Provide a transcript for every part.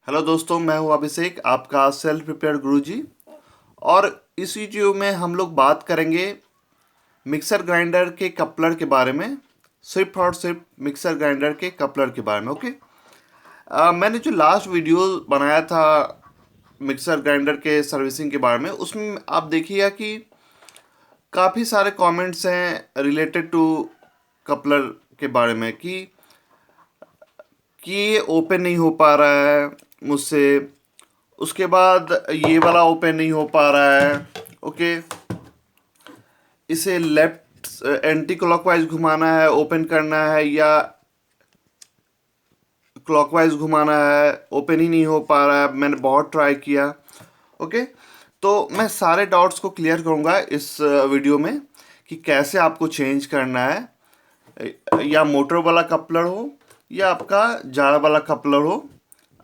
Hello दोस्तों, मैं हूं अभिषेक, आपका सेल्फ प्रिपेयर्ड गुरुजी। और इस वीडियो में हम लोग बात करेंगे मिक्सर ग्राइंडर के कपलर के बारे में। सिर्फ और सिर्फ मिक्सर ग्राइंडर के कपलर के बारे में। ओके। मैंने जो लास्ट वीडियो बनाया था मिक्सर ग्राइंडर के सर्विसिंग के बारे में, उसमें आप देखिएगा कि काफ़ी सारे कमेंट्स हैं रिलेटेड टू कपलर के बारे में कि ये ओपन नहीं हो पा रहा है मुझसे। उसके बाद ये वाला ओपन नहीं हो पा रहा है। ओके। इसे लेफ्ट एंटी क्लॉकवाइज घुमाना है, ओपन करना है, या क्लॉकवाइज घुमाना है, ओपन ही नहीं हो पा रहा है। मैंने बहुत ट्राई किया। ओके। तो मैं सारे डाउट्स को क्लियर करूंगा इस वीडियो में कि कैसे आपको चेंज करना है, या मोटर वाला कपलर हो या आपका जाड़ा वाला कपलर हो।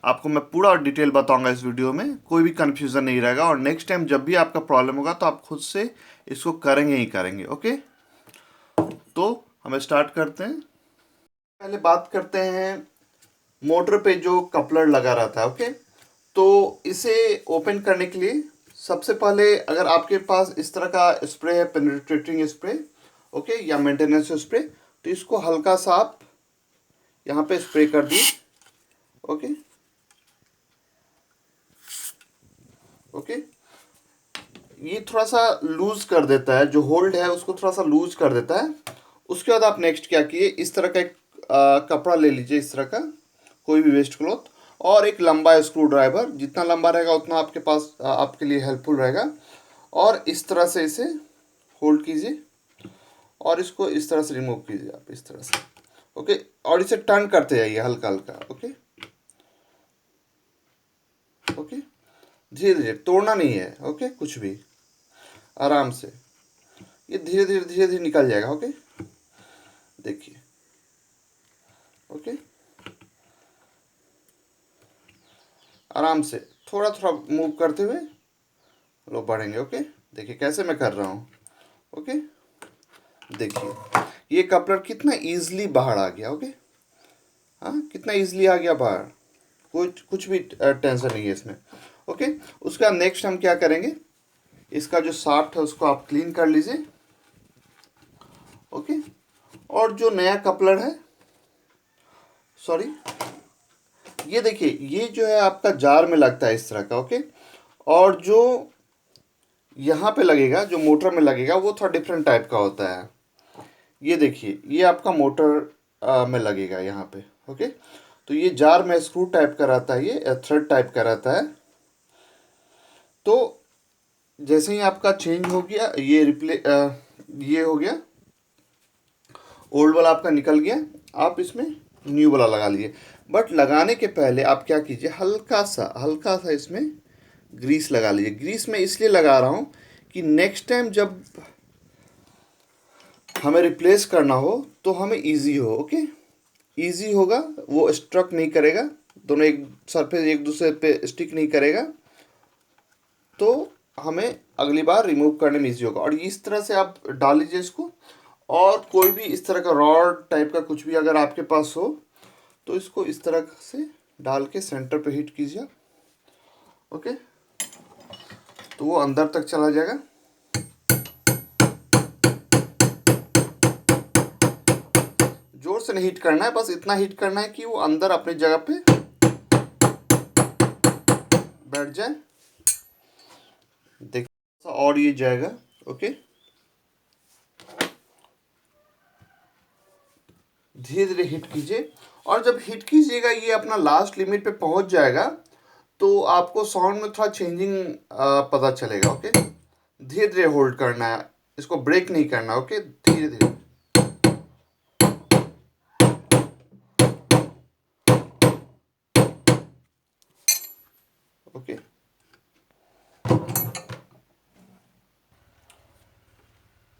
आपको मैं पूरा डिटेल बताऊंगा इस वीडियो में, कोई भी कन्फ्यूज़न नहीं रहेगा। और नेक्स्ट टाइम जब भी आपका प्रॉब्लम होगा तो आप खुद से इसको करेंगे ही करेंगे। ओके। तो हमें स्टार्ट करते हैं। पहले बात करते हैं मोटर पे जो कपलर लगा रहता है। ओके। तो इसे ओपन करने के लिए सबसे पहले, अगर आपके पास इस तरह का स्प्रे है, पेनिट्रेटिंग स्प्रे, ओके, या मेंटेनेंस स्प्रे, तो इसको हल्का सा आप यहाँ पे स्प्रे कर दिए। ओके। ओके। ये थोड़ा सा लूज कर देता है, जो होल्ड है उसको थोड़ा सा लूज कर देता है। उसके बाद आप नेक्स्ट क्या किए, इस तरह का एक कपड़ा ले लीजिए, इस तरह का कोई भी वेस्ट क्लॉथ, और एक लंबा स्क्रू ड्राइवर। जितना लंबा रहेगा उतना आपके पास आपके लिए हेल्पफुल रहेगा। और इस तरह से इसे होल्ड कीजिए और इसको इस तरह से रिमूव कीजिए आप, इस तरह से। ओके। और इसे टर्न करते जाइए हल्का हल्का। ओके। ओके। धीरे धीरे, तोड़ना नहीं है। ओके। कुछ भी, आराम से, ये धीरे धीरे धीरे धीरे निकल जाएगा। ओके। देखिए। ओके। आराम से थोड़ा थोड़ा मूव करते हुए लोग बढ़ेंगे। ओके। देखिए कैसे मैं कर रहा हूँ। ओके। देखिए ये कपलर कितना इजीली बाहर आ गया। ओके। हाँ, कितना इजीली आ गया बाहर। कुछ कुछ भी टेंशन नहीं है इसमें। ओके। उसका नेक्स्ट हम क्या करेंगे, इसका जो शाफ्ट है उसको आप क्लीन कर लीजिए। ओके। और जो नया कपलर है, सॉरी, ये देखिए, ये जो है आपका जार में लगता है इस तरह का। ओके। और जो यहाँ पे लगेगा, जो मोटर में लगेगा, वो थोड़ा डिफरेंट टाइप का होता है। ये देखिए, ये आपका मोटर में लगेगा यहाँ पे। ओके। तो ये जार में स्क्रू टाइप का रहता है, ये थ्रेड टाइप का रहता है। तो जैसे ही आपका चेंज हो गया, ये हो गया, ओल्ड वाला आपका निकल गया, आप इसमें न्यू वाला लगा लीजिए। बट लगाने के पहले आप क्या कीजिए, हल्का सा इसमें ग्रीस लगा लीजिए। ग्रीस मैं इसलिए लगा रहा हूँ कि नेक्स्ट टाइम जब हमें रिप्लेस करना हो तो हमें इजी हो। ओके। इजी होगा, वो स्ट्रक नहीं करेगा, दोनों एक सरफेस एक दूसरे पे स्टिक नहीं करेगा, तो हमें अगली बार रिमूव करने में इजी होगा। और इस तरह से आप डाल लीजिए इसको। और कोई भी इस तरह का रॉड टाइप का कुछ भी अगर आपके पास हो तो इसको इस तरह से डाल के सेंटर पे हिट कीजिए। ओके। तो वो अंदर तक चला जाएगा। जोर से नहीं हिट करना है, बस इतना हिट करना है कि वो अंदर अपनी जगह पे बैठ जाए। देखिए और ये जाएगा। ओके। धीरे धीरे हिट कीजिए। और जब हिट कीजिएगा, ये अपना लास्ट लिमिट पे पहुंच जाएगा, तो आपको साउंड में थोड़ा चेंजिंग पता चलेगा। ओके। धीरे धीरे होल्ड करना है, इसको ब्रेक नहीं करना। ओके। धीरे धीरे। ओके।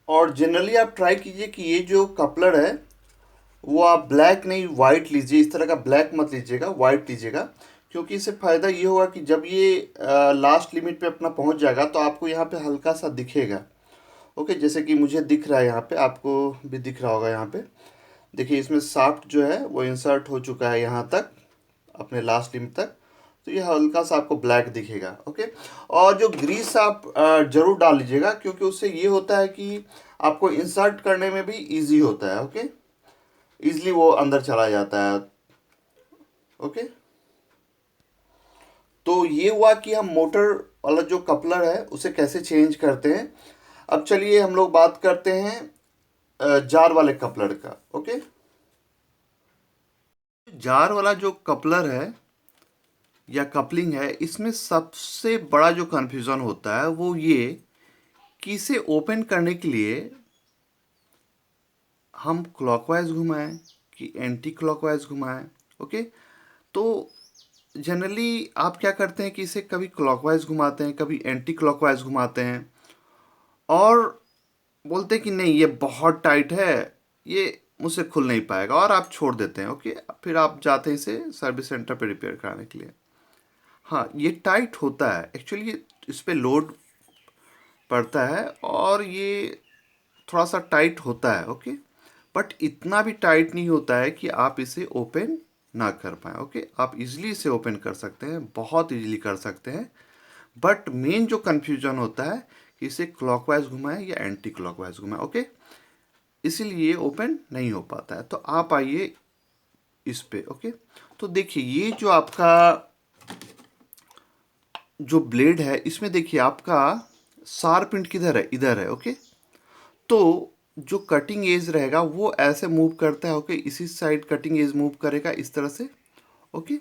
और जनरली आप ट्राई कीजिए कि ये जो कपलर है वो आप ब्लैक नहीं वाइट लीजिए। इस तरह का ब्लैक मत लीजिएगा, वाइट लीजिएगा। क्योंकि इससे फ़ायदा ये होगा कि जब ये लास्ट लिमिट पे अपना पहुंच जाएगा तो आपको यहाँ पे हल्का सा दिखेगा। ओके। जैसे कि मुझे दिख रहा है, यहाँ पे आपको भी दिख रहा होगा। यहाँ पे देखिए, इसमें शाफ्ट जो है वो इंसर्ट हो चुका है यहाँ तक, अपने लास्ट लिमिट तक। तो ये हल्का सा आपको ब्लैक दिखेगा। ओके, और जो ग्रीस आप जरूर डाल लीजिएगा, क्योंकि उससे ये होता है कि आपको इंसर्ट करने में भी इजी होता है। ओके, इजली वो अंदर चला जाता है। ओके, तो ये हुआ कि हम मोटर वाला जो कपलर है उसे कैसे चेंज करते हैं। अब चलिए हम लोग बात करते हैं जार वाले कपलर का। ओके, जार वाला जो कपलर है या कपलिंग है, इसमें सबसे बड़ा जो कन्फ्यूज़न होता है वो ये कि इसे ओपन करने के लिए हम क्लॉकवाइज घुमाएं कि एंटी क्लॉकवाइज घुमाएं। ओके, तो जनरली आप क्या करते हैं कि इसे कभी क्लॉकवाइज घुमाते हैं, कभी एंटी क्लॉकवाइज घुमाते हैं, और बोलते हैं कि नहीं ये बहुत टाइट है, ये मुझसे खुल नहीं पाएगा, और आप छोड़ देते हैं। ओके, फिर आप जाते हैं इसे सर्विस सेंटर पे रिपेयर कराने के लिए। हाँ, ये टाइट होता है एक्चुअली, इस पे लोड पड़ता है और ये थोड़ा सा टाइट होता है। ओके, बट इतना भी टाइट नहीं होता है कि आप इसे ओपन ना कर पाए। ओके, आप इजीली इसे ओपन कर सकते हैं, बहुत इजीली कर सकते हैं। बट मेन जो कन्फ्यूजन होता है कि इसे क्लॉकवाइज घुमाएं या एंटी क्लॉकवाइज घुमाएं। ओके, इसीलिए ओपन नहीं हो पाता है। तो आप आइए इस पे। ओके, तो देखिए ये जो आपका जो ब्लेड है, इसमें देखिए आपका शार्प एंड किधर है, इधर है। ओके, तो जो कटिंग एज रहेगा वो ऐसे मूव करता है। ओके, इसी साइड कटिंग एज मूव करेगा इस तरह से। ओके,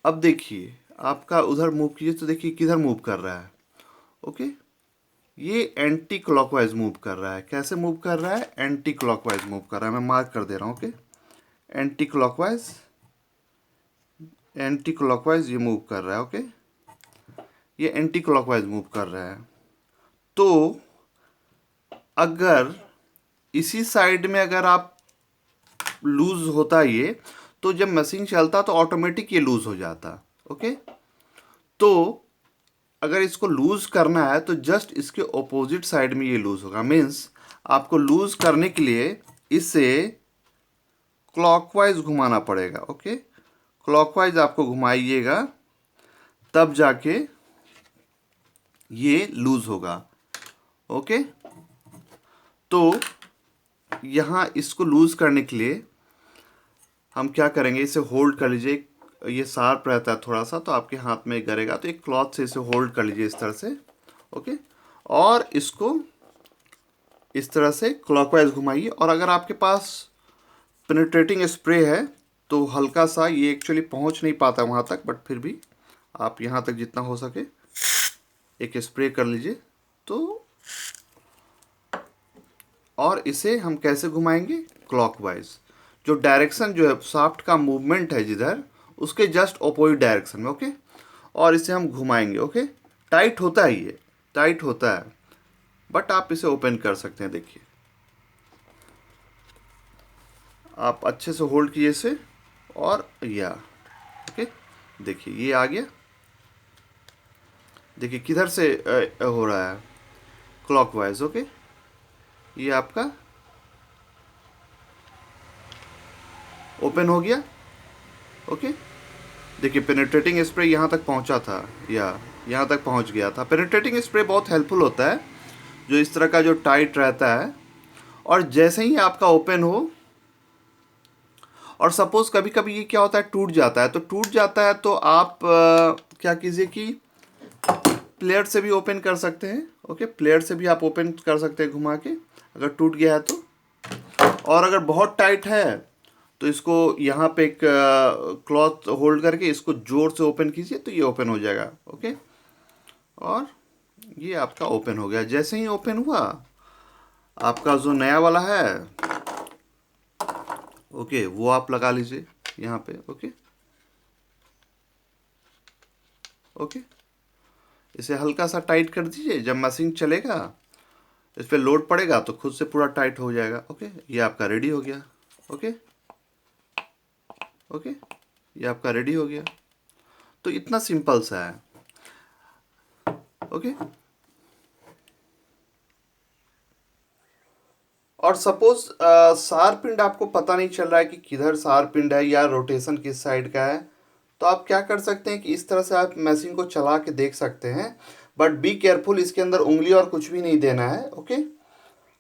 अब देखिए आपका उधर मूव कीजिए तो देखिए किधर मूव कर रहा है। ओके, ये एंटी क्लॉकवाइज मूव कर रहा है। कैसे मूव कर रहा है? एंटी क्लॉकवाइज मूव कर रहा है। मैं मार्क कर दे रहा हूँ। Okay, anti clockwise, anti clockwise ये मूव कर रहा है। ओके, ये एंटी क्लॉकवाइज मूव कर रहा है। तो अगर इसी साइड में अगर आप लूज होता ये, तो जब मशीन चलता तो ऑटोमेटिक ये लूज हो जाता। ओके, तो अगर इसको लूज करना है तो जस्ट इसके ऑपोजिट साइड में ये लूज होगा। मीन्स आपको लूज करने के लिए इसे क्लॉकवाइज घुमाना पड़ेगा। ओके, क्लॉकवाइज आपको घुमाइएगा तब जाके ये लूज होगा। ओके, तो यहाँ इसको लूज करने के लिए हम क्या करेंगे, इसे होल्ड कर लीजिए। ये शार्प रहता है थोड़ा सा, तो आपके हाथ में गिरेगा, तो एक क्लॉथ से इसे होल्ड कर लीजिए इस तरह से। ओके, और इसको इस तरह से क्लॉकवाइज घुमाइए। और अगर आपके पास पेनिट्रेटिंग स्प्रे है तो हल्का सा, ये एक्चुअली पहुंच नहीं पाता वहाँ तक, बट फिर भी आप यहाँ तक जितना हो सके एक स्प्रे कर लीजिए। तो और इसे हम कैसे घुमाएंगे? क्लॉकवाइज। जो डायरेक्शन जो है शाफ्ट का मूवमेंट है जिधर, उसके जस्ट अपोजिट डायरेक्शन में। ओके, और इसे हम घुमाएंगे। ओके, टाइट होता है, ये टाइट होता है, बट आप इसे ओपन कर सकते हैं। देखिए आप अच्छे से होल्ड कीजिए इसे, और या ओके, देखिए ये आ गया। देखिए किधर से हो रहा है, क्लॉकवाइज। ओके, ये आपका ओपन हो गया। ओके, देखिए पेनिट्रेटिंग स्प्रे यहाँ तक पहुँचा था, या यहाँ तक पहुँच गया था। पेनिट्रेटिंग स्प्रे बहुत हेल्पफुल होता है, जो इस तरह का जो टाइट रहता है। और जैसे ही आपका ओपन हो, और सपोज कभी कभी ये क्या होता है, टूट जाता है, तो टूट जाता है तो आप क्या कीजिए कि प्लेयर से भी ओपन कर सकते हैं। ओके, प्लेयर से भी आप ओपन कर सकते हैं घुमा के, अगर टूट गया है तो। और अगर बहुत टाइट है तो इसको यहाँ पे एक क्लॉथ होल्ड करके इसको जोर से ओपन कीजिए तो ये ओपन हो जाएगा। ओके, और ये आपका ओपन हो गया। जैसे ही ओपन हुआ, आपका जो नया वाला है, ओके, वो आप लगा लीजिए यहाँ पे। ओके, ओके, इसे हल्का सा टाइट कर दीजिए। जब मशीन चलेगा, इस पर लोड पड़ेगा तो खुद से पूरा टाइट हो जाएगा। ओके, ये आपका रेडी हो गया। ओके, ओके, ये आपका रेडी हो गया। तो इतना सिंपल सा है। ओके, और सपोज शार्प पिंड आपको पता नहीं चल रहा है कि किधर शार्प पिंड है या रोटेशन किस साइड का है, तो आप क्या कर सकते हैं कि इस तरह से आप मशीन को चला के देख सकते हैं, बट बी केयरफुल, इसके अंदर उंगली और कुछ भी नहीं देना है। ओके,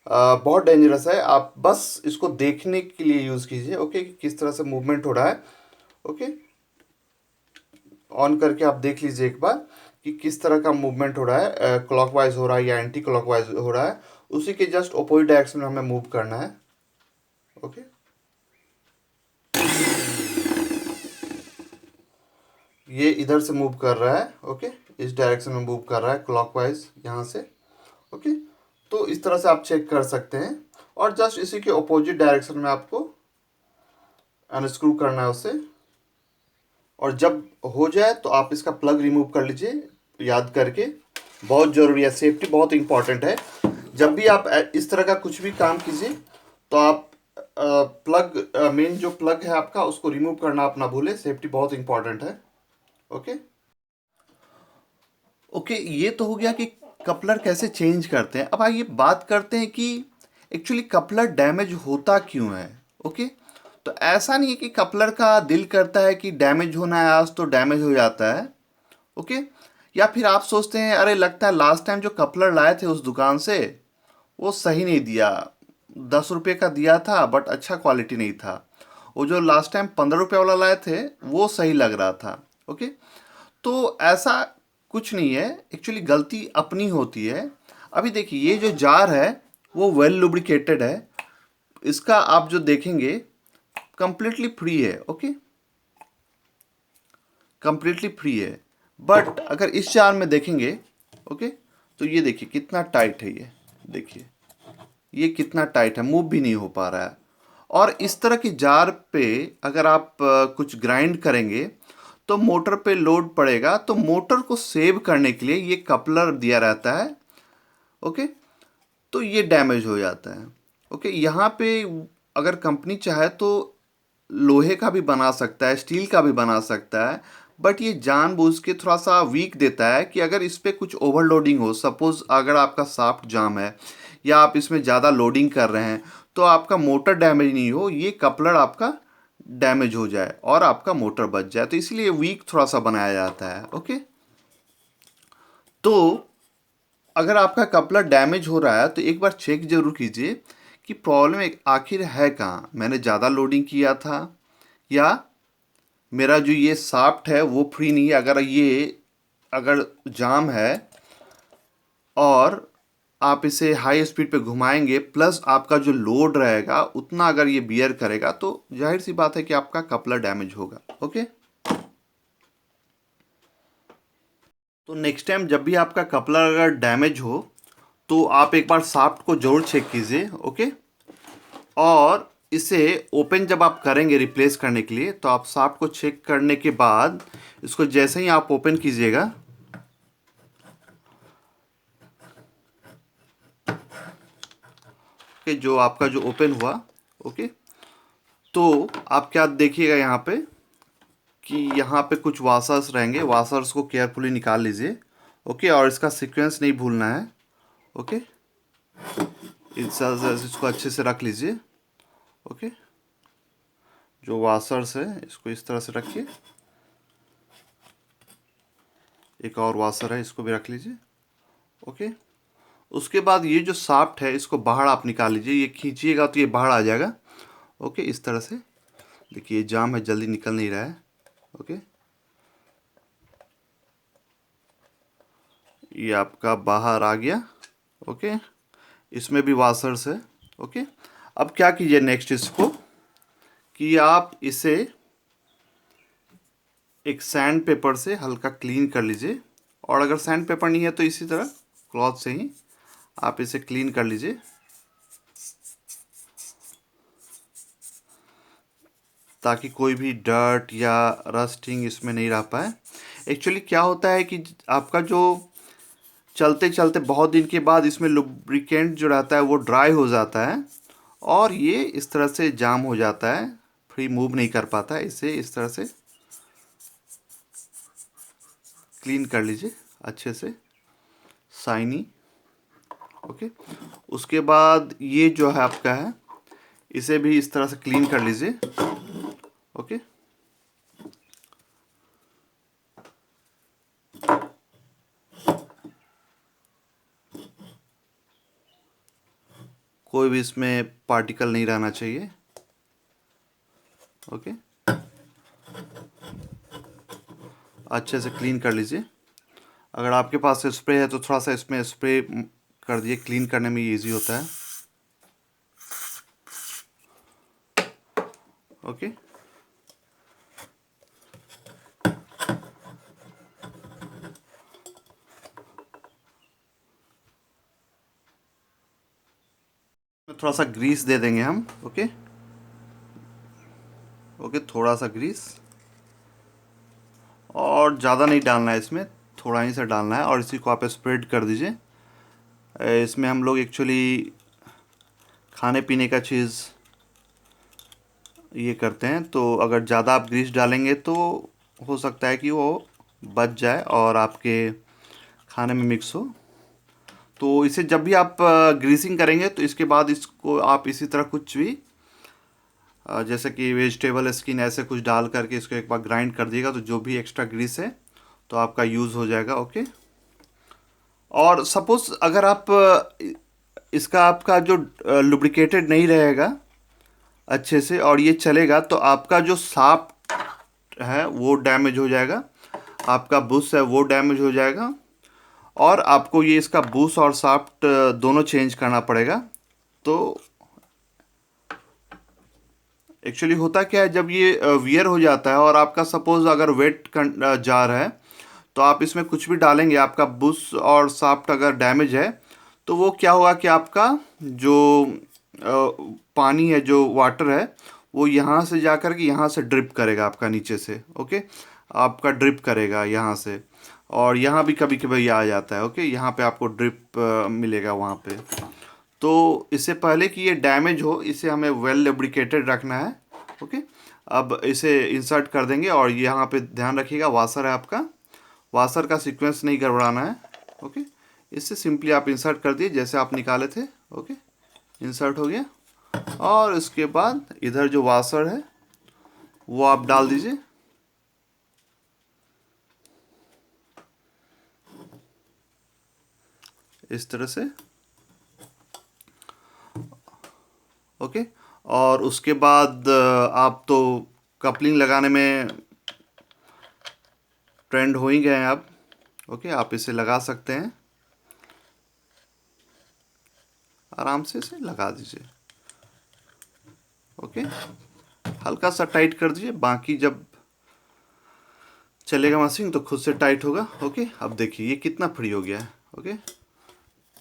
बहुत डेंजरस है, आप बस इसको देखने के लिए यूज़ कीजिए। ओके, कि किस तरह से मूवमेंट हो रहा है। ओके, ऑन करके आप देख लीजिए एक बार कि किस तरह का मूवमेंट हो रहा है, क्लॉकवाइज हो रहा है या एंटी क्लॉकवाइज हो रहा है। उसी के जस्ट अपोजिट डायरेक्शन में हमें मूव करना है। ओके, ये इधर से मूव कर रहा है। ओके, इस डायरेक्शन में मूव कर रहा है क्लॉकवाइज यहाँ से। ओके, तो इस तरह से आप चेक कर सकते हैं, और जस्ट इसी के अपोजिट डायरेक्शन में आपको अनस्क्रू करना है उसे। और जब हो जाए तो आप इसका प्लग रिमूव कर लीजिए, याद करके, बहुत ज़रूरी है, सेफ्टी बहुत इंपॉर्टेंट है। जब भी आप इस तरह का कुछ भी काम कीजिए तो आप प्लग, मेन जो प्लग है आपका, उसको रिमूव करना आप ना भूलें, सेफ्टी बहुत इंपॉर्टेंट है। ओके ओके, ये तो हो गया कि कपलर कैसे चेंज करते हैं। अब आइए बात करते हैं कि एक्चुअली कपलर डैमेज होता क्यों है। ओके, तो ऐसा नहीं है कि कपलर का दिल करता है कि डैमेज होना है आज तो डैमेज हो जाता है। ओके, या फिर आप सोचते हैं अरे लगता है लास्ट टाइम जो कपलर लाए थे उस दुकान से वो सही नहीं दिया, 10 रुपये का दिया था बट अच्छा क्वालिटी नहीं था। वो जो लास्ट टाइम 15 रुपये वाला लाए थे वो सही लग रहा था। ओके, तो ऐसा कुछ नहीं है, एक्चुअली गलती अपनी होती है। अभी देखिए ये जो जार है वो वेल लुब्रिकेटेड है, इसका आप जो देखेंगे कंप्लीटली फ्री है। ओके, कंप्लीटली फ्री है, बट अगर इस जार में देखेंगे, ओके, तो ये देखिए कितना टाइट है, ये कितना टाइट है, मूव भी नहीं हो पा रहा है। और इस तरह की जार पे अगर आप कुछ ग्राइंड करेंगे तो मोटर पे लोड पड़ेगा, तो मोटर को सेव करने के लिए ये कपलर दिया रहता है। ओके, तो ये डैमेज हो जाता है। ओके, यहाँ पे अगर कंपनी चाहे तो लोहे का भी बना सकता है, स्टील का भी बना सकता है, बट ये जानबूझ के थोड़ा सा वीक देता है कि अगर इस पर कुछ ओवरलोडिंग हो, सपोज अगर आपका शाफ्ट जाम है या आप इसमें ज़्यादा लोडिंग कर रहे हैं तो आपका मोटर डैमेज नहीं हो, ये कपलर आपका डैमेज हो जाए और आपका मोटर बच जाए, तो इसलिए वीक थोड़ा सा बनाया जाता है। ओके, तो अगर आपका कपलर डैमेज हो रहा है तो एक बार चेक जरूर कीजिए कि प्रॉब्लम आखिर है कहाँ। मैंने ज़्यादा लोडिंग किया था, या मेरा जो ये शाफ्ट है वो फ्री नहीं है। अगर जाम है और आप इसे हाई स्पीड पे घुमाएंगे प्लस आपका जो लोड रहेगा उतना अगर ये बियर करेगा तो जाहिर सी बात है कि आपका कपलर डैमेज होगा। ओके, तो नेक्स्ट टाइम जब भी आपका कपलर अगर डैमेज हो तो आप एक बार शाफ्ट को जरूर चेक कीजिए। ओके, और इसे ओपन जब आप करेंगे रिप्लेस करने के लिए तो आप शाफ्ट को चेक करने के बाद इसको जैसे ही आप ओपन कीजिएगा, कि जो आपका जो ओपन हुआ, ओके, तो आप क्या देखिएगा यहाँ पे कि यहाँ पे कुछ वाशर्स रहेंगे, वाशर्स को केयरफुली निकाल लीजिए। ओके, और इसका सीक्वेंस नहीं भूलना है। ओके, इसको अच्छे से रख लीजिए। ओके, जो वाशर्स है इसको इस तरह से रखिए, एक और वाशर है इसको भी रख लीजिए। ओके, उसके बाद ये जो शाफ्ट है इसको बाहर आप निकाल लीजिए, ये खींचिएगा तो ये बाहर आ जाएगा। ओके, इस तरह से देखिए ये जाम है, जल्दी निकल नहीं रहा है। ओके, ये आपका बाहर आ गया। ओके, इसमें भी वाशर्स है। ओके, अब क्या कीजिए नेक्स्ट इसको कि आप इसे एक सैंड पेपर से हल्का क्लीन कर लीजिए, और अगर सैंड पेपर नहीं है तो इसी तरह क्लॉथ से ही आप इसे क्लीन कर लीजिए, ताकि कोई भी डर्ट या रस्टिंग इसमें नहीं रह पाए। एक्चुअली क्या होता है कि आपका जो चलते चलते बहुत दिन के बाद इसमें लुब्रिकेंट जो रहता है वो ड्राई हो जाता है और ये इस तरह से जाम हो जाता है, फ्री मूव नहीं कर पाता है। इसे इस तरह से क्लीन कर लीजिए अच्छे से, शाइनी। ओके, उसके बाद ये जो है आपका है इसे भी इस तरह से क्लीन कर लीजिए। ओके, कोई भी इसमें पार्टिकल नहीं रहना चाहिए। ओके, अच्छे से क्लीन कर लीजिए। अगर आपके पास स्प्रे है तो थोड़ा सा इसमें स्प्रे कर दिए, क्लीन करने में इजी होता है। ओके, थोड़ा सा ग्रीस दे देंगे हम। ओके ओके, थोड़ा सा ग्रीस, और ज़्यादा नहीं डालना है इसमें, थोड़ा ही सा डालना है, और इसी को आप स्प्रेड कर दीजिए। इसमें हम लोग एक्चुअली खाने पीने का चीज़ ये करते हैं, तो अगर ज़्यादा आप ग्रीस डालेंगे तो हो सकता है कि वो बच जाए और आपके खाने में मिक्स हो। तो इसे जब भी आप ग्रीसिंग करेंगे तो इसके बाद इसको आप इसी तरह कुछ भी जैसे कि वेजिटेबल स्किन ऐसे कुछ डाल करके इसको एक बार ग्राइंड कर दिएगा, तो जो भी एक्स्ट्रा ग्रीस है तो आपका यूज़ हो जाएगा। ओके, और सपोज अगर आप इसका आपका जो लुब्रिकेटेड नहीं रहेगा अच्छे से और ये चलेगा, तो आपका जो शाफ्ट है वो डैमेज हो जाएगा, आपका बुश है वो डैमेज हो जाएगा, और आपको ये इसका बुश और शाफ्ट दोनों चेंज करना पड़ेगा। तो एक्चुअली होता क्या है, जब ये वियर हो जाता है और आपका सपोज अगर वेट जार है तो आप इसमें कुछ भी डालेंगे, आपका बुश और शाफ्ट अगर डैमेज है तो वो क्या होगा कि आपका जो पानी है, जो वाटर है, वो यहाँ से जा कर के यहाँ से ड्रिप करेगा आपका नीचे से। ओके, आपका ड्रिप करेगा यहाँ से, और यहाँ भी कभी कभी आ जाता है। ओके, यहाँ पे आपको ड्रिप मिलेगा वहाँ पे। तो इससे पहले कि ये डैमेज हो, इसे हमें वेल लुब्रिकेटेड रखना है। ओके, अब इसे इंसर्ट कर देंगे, और यहाँ पे ध्यान रखिएगा वाशर है आपका, वाशर का सीक्वेंस नहीं गड़बड़ाना है। ओके, इससे सिंपली आप इंसर्ट कर दिए जैसे आप निकाले थे। ओके, इंसर्ट हो गया, और इसके बाद इधर जो वाशर है वो आप डाल दीजिए इस तरह से। ओके, और उसके बाद आप तो कपलिंग लगाने में ट्रेंड हो ही गए हैं आप। ओके, आप इसे लगा सकते हैं, आराम से इसे लगा दीजिए। ओके, हल्का सा टाइट कर दीजिए, बाकी जब चलेगा मशीन तो खुद से टाइट होगा। ओके, अब देखिए ये कितना फ्री हो गया है। ओके,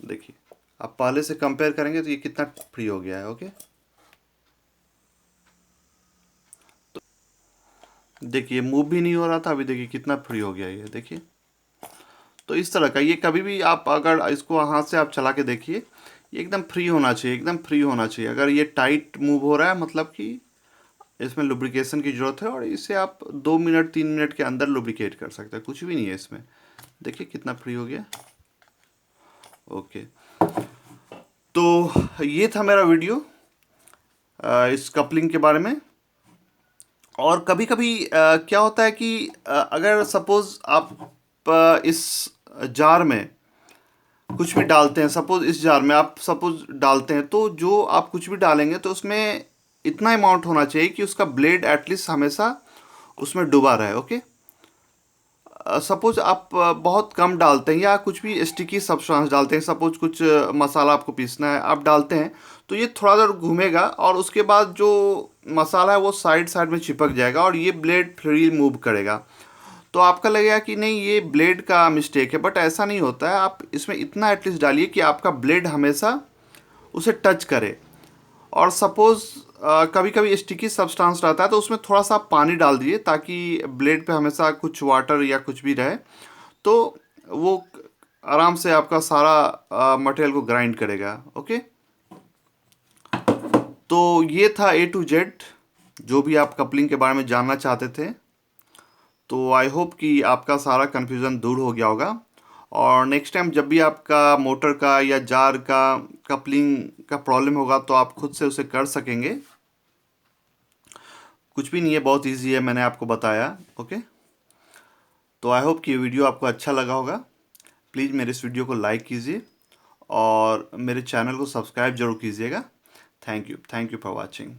देखिए आप पहले से कंपेयर करेंगे तो ये कितना फ्री हो गया है। ओके, तो देखिए मूव भी नहीं हो रहा था, अभी देखिए कितना फ्री हो गया ये, देखिए। तो इस तरह का ये कभी भी आप अगर इसको हाथ से आप चला के देखिए, ये एकदम फ्री होना चाहिए, एकदम फ्री होना चाहिए। अगर ये टाइट मूव हो रहा है मतलब कि इसमें लुब्रिकेशन की ज़रूरत है, और इसे आप 2 मिनट 3 मिनट के अंदर लुब्रिकेट कर सकते हैं, कुछ भी नहीं है इसमें। देखिए कितना फ्री हो गया। ओके, तो ये था मेरा वीडियो इस कपलिंग के बारे में। और कभी कभी क्या होता है कि अगर सपोज़ आप इस जार में कुछ भी डालते हैं, सपोज इस जार में आप सपोज डालते हैं, तो जो आप कुछ भी डालेंगे तो उसमें इतना अमाउंट होना चाहिए कि उसका ब्लेड एटलीस्ट हमेशा उसमें डूबा रहे। ओके, सपोज आप बहुत कम डालते हैं या कुछ भी स्टिकी सब्सटेंस डालते हैं, सपोज कुछ मसाला आपको पीसना है आप डालते हैं, तो ये थोड़ा देर घूमेगा और उसके बाद जो मसाला है वो साइड साइड में चिपक जाएगा और ये ब्लेड फ्री मूव करेगा। तो आपका लगेगा कि नहीं ये ब्लेड का मिस्टेक है, बट ऐसा नहीं होता है। आप इसमें इतना एटलीस्ट डालिए कि आपका ब्लेड हमेशा उसे टच करे। और सपोज़ कभी कभी स्टिकी सब्सटेंस रहता है तो उसमें थोड़ा सा पानी डाल दिए ताकि ब्लेड पे हमेशा कुछ वाटर या कुछ भी रहे, तो वो आराम से आपका सारा मटेरियल को ग्राइंड करेगा। ओके, तो ये था A to Z जो भी आप कपलिंग के बारे में जानना चाहते थे। तो आई होप कि आपका सारा कन्फ्यूज़न दूर हो गया होगा, और नेक्स्ट टाइम जब भी आपका मोटर का या जार का कपलिंग का प्रॉब्लम होगा तो आप खुद से उसे कर सकेंगे। कुछ भी नहीं है, बहुत इजी है, मैंने आपको बताया। ओके, तो आई होप कि ये वीडियो आपको अच्छा लगा होगा। प्लीज़ मेरे इस वीडियो को लाइक कीजिए और मेरे चैनल को सब्सक्राइब जरूर कीजिएगा। Thank you for watching.